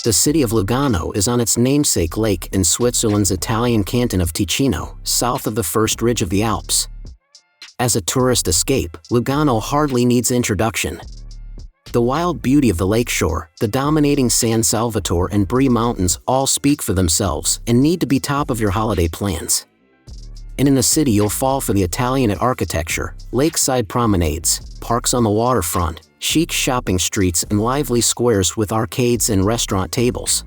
The city of Lugano is on its namesake lake in Switzerland's Italian canton of Ticino, south of the first ridge of the Alps. As a tourist escape, Lugano hardly needs introduction. The wild beauty of the lakeshore, the dominating San Salvatore and Brè mountains all speak for themselves and need to be top of your holiday plans. And in the city you'll fall for the Italian architecture, lakeside promenades, parks on the waterfront, chic shopping streets and lively squares with arcades and restaurant tables.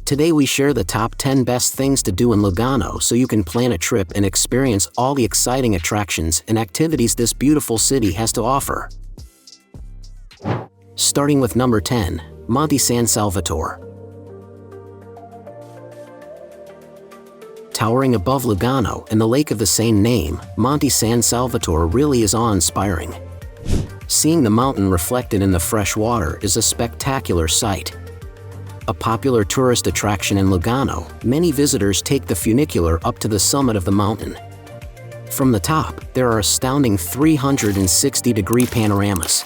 Today we share the top 10 best things to do in Lugano so you can plan a trip and experience all the exciting attractions and activities this beautiful city has to offer. Starting with number 10, Monte San Salvatore. Towering above Lugano and the lake of the same name, Monte San Salvatore really is awe-inspiring. Seeing the mountain reflected in the fresh water is a spectacular sight. A popular tourist attraction in Lugano, many visitors take the funicular up to the summit of the mountain. From the top, there are astounding 360-degree panoramas.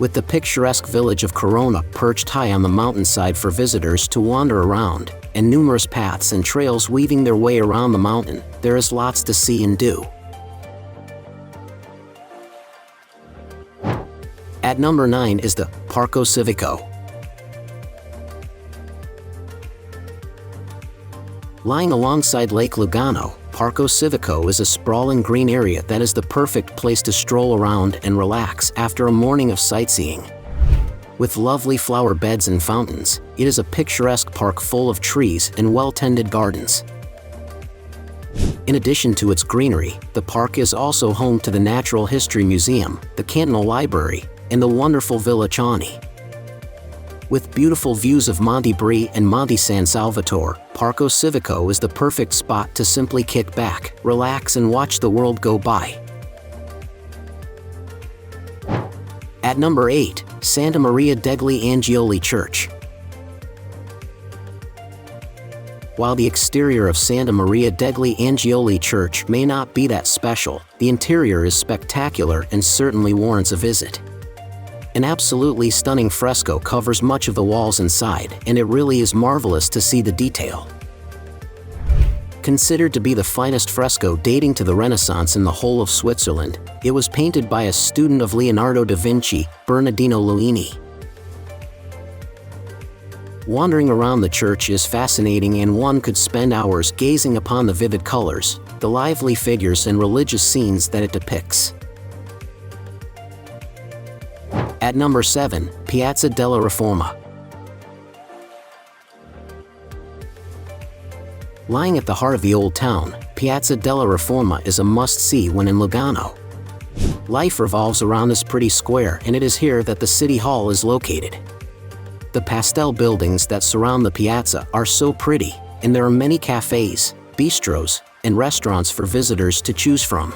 With the picturesque village of Corona perched high on the mountainside for visitors to wander around, and numerous paths and trails weaving their way around the mountain, there is lots to see and do. At number 9 is the Parco Civico. Lying alongside Lake Lugano, Parco Civico is a sprawling green area that is the perfect place to stroll around and relax after a morning of sightseeing. With lovely flower beds and fountains, it is a picturesque park full of trees and well-tended gardens. In addition to its greenery, the park is also home to the Natural History Museum, the Cantonal Library, and the wonderful Villa Chani. With beautiful views of Monte Brè and Monte San Salvatore, Parco Civico is the perfect spot to simply kick back, relax and watch the world go by. At number 8, Santa Maria degli Angioli Church. While the exterior of Santa Maria degli Angioli Church may not be that special, the interior is spectacular and certainly warrants a visit. An absolutely stunning fresco covers much of the walls inside, and it really is marvelous to see the detail. Considered to be the finest fresco dating to the Renaissance in the whole of Switzerland, it was painted by a student of Leonardo da Vinci, Bernardino Luini. Wandering around the church is fascinating and one could spend hours gazing upon the vivid colors, the lively figures and religious scenes that it depicts. At number 7, Piazza della Riforma. Lying at the heart of the old town, Piazza della Riforma is a must-see when in Lugano. Life revolves around this pretty square, and it is here that the city hall is located. The pastel buildings that surround the piazza are so pretty, and there are many cafes, bistros, and restaurants for visitors to choose from.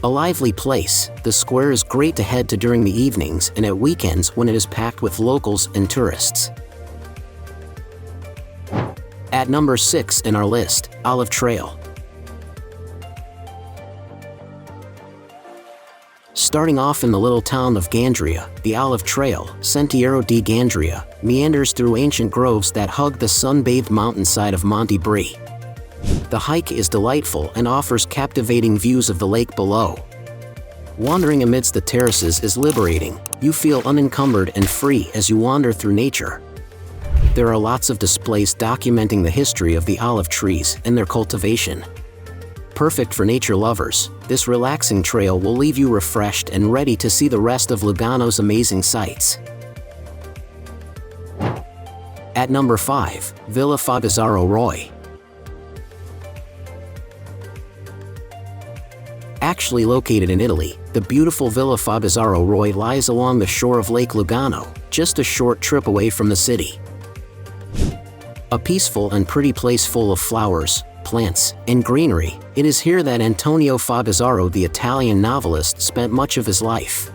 A lively place, the square is great to head to during the evenings and at weekends when it is packed with locals and tourists. At number 6 in our list, Olive Trail. Starting off in the little town of Gandria, the Olive Trail, Sentiero di Gandria, meanders through ancient groves that hug the sun-bathed mountainside of Monte Brè. The hike is delightful and offers captivating views of the lake below. Wandering amidst the terraces is liberating. You feel unencumbered and free as you wander through nature. There are lots of displays documenting the history of the olive trees and their cultivation. Perfect for nature lovers, this relaxing trail will leave you refreshed and ready to see the rest of Lugano's amazing sights. At number 5, Villa Fogazzaro Roi. Actually located in Italy, the beautiful Villa Fogazzaro Roi lies along the shore of Lake Lugano, just a short trip away from the city. A peaceful and pretty place full of flowers, plants, and greenery, it is here that Antonio Fogazzaro, the Italian novelist, spent much of his life.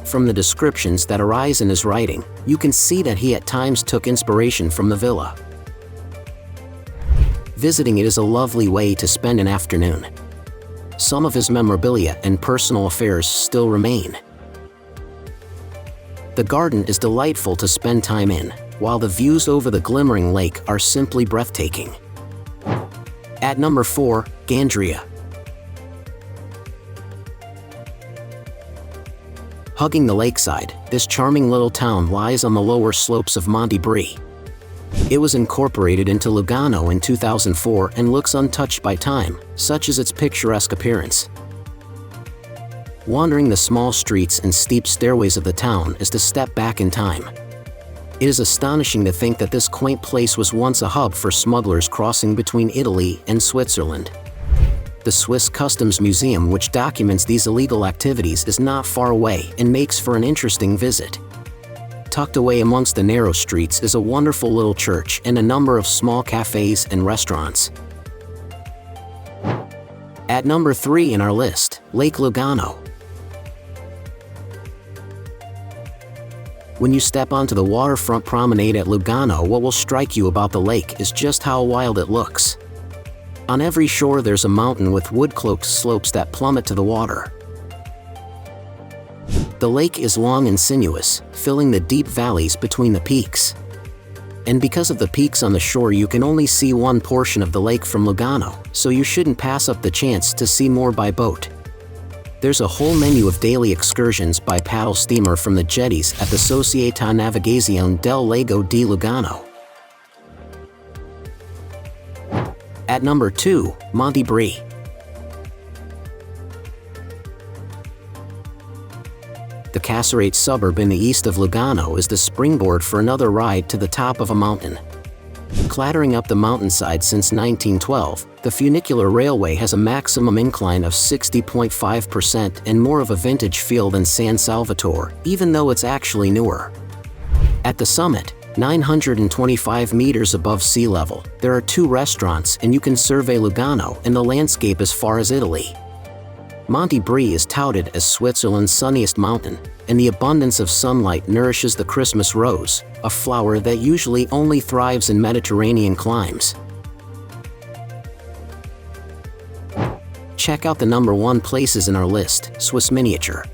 From the descriptions that arise in his writing, you can see that he at times took inspiration from the villa. Visiting it is a lovely way to spend an afternoon. Some of his memorabilia and personal affairs still remain. The garden is delightful to spend time in, while the views over the glimmering lake are simply breathtaking. At number 4, Gandria. Hugging the lakeside, this charming little town lies on the lower slopes of Monte Brè. It was incorporated into Lugano in 2004 and looks untouched by time, such as its picturesque appearance. Wandering the small streets and steep stairways of the town is to step back in time. It is astonishing to think that this quaint place was once a hub for smugglers crossing between Italy and Switzerland. The Swiss Customs Museum, which documents these illegal activities, is not far away and makes for an interesting visit. Tucked away amongst the narrow streets is a wonderful little church and a number of small cafes and restaurants. At number 3 in our list, Lake Lugano. When you step onto the waterfront promenade at Lugano, what will strike you about the lake is just how wild it looks. On every shore there's a mountain with wood-cloaked slopes that plummet to the water. The lake is long and sinuous, filling the deep valleys between the peaks. And because of the peaks on the shore, you can only see one portion of the lake from Lugano, so you shouldn't pass up the chance to see more by boat. There's a whole menu of daily excursions by paddle steamer from the jetties at the Società Navigazione del Lago di Lugano. At number 2, Monte Brè. The Cassarate suburb in the east of Lugano is the springboard for another ride to the top of a mountain. Clattering up the mountainside since 1912, the funicular railway has a maximum incline of 60.5% and more of a vintage feel than San Salvatore, even though it's actually newer. At the summit, 925 meters above sea level, there are 2 restaurants and you can survey Lugano and the landscape as far as Italy. Monte Brè is touted as Switzerland's sunniest mountain, and the abundance of sunlight nourishes the Christmas rose, a flower that usually only thrives in Mediterranean climes. Check out the number 1 places in our list, Swissminiatur.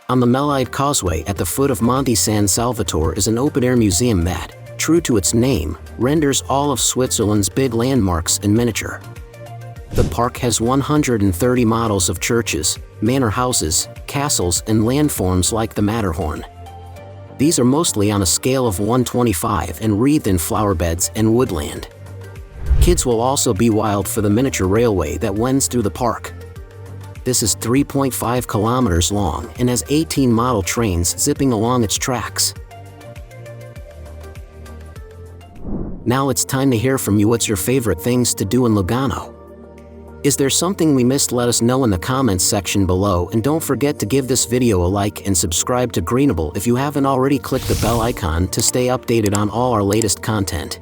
On the Melide Causeway at the foot of Monte San Salvatore is an open-air museum that, true to its name, renders all of Switzerland's big landmarks in miniature. The park has 130 models of churches, manor houses, castles, and landforms like the Matterhorn. These are mostly on a scale of 1/25 and wreathed in flower beds and woodland. Kids will also be wild for the miniature railway that wends through the park. This is 3.5 kilometers long and has 18 model trains zipping along its tracks. Now it's time to hear from you. What's your favorite things to do in Lugano? Is there something we missed? Let us know in the comments section below, and don't forget to give this video a like and subscribe to Greenable if you haven't already. Click the bell icon to stay updated on all our latest content.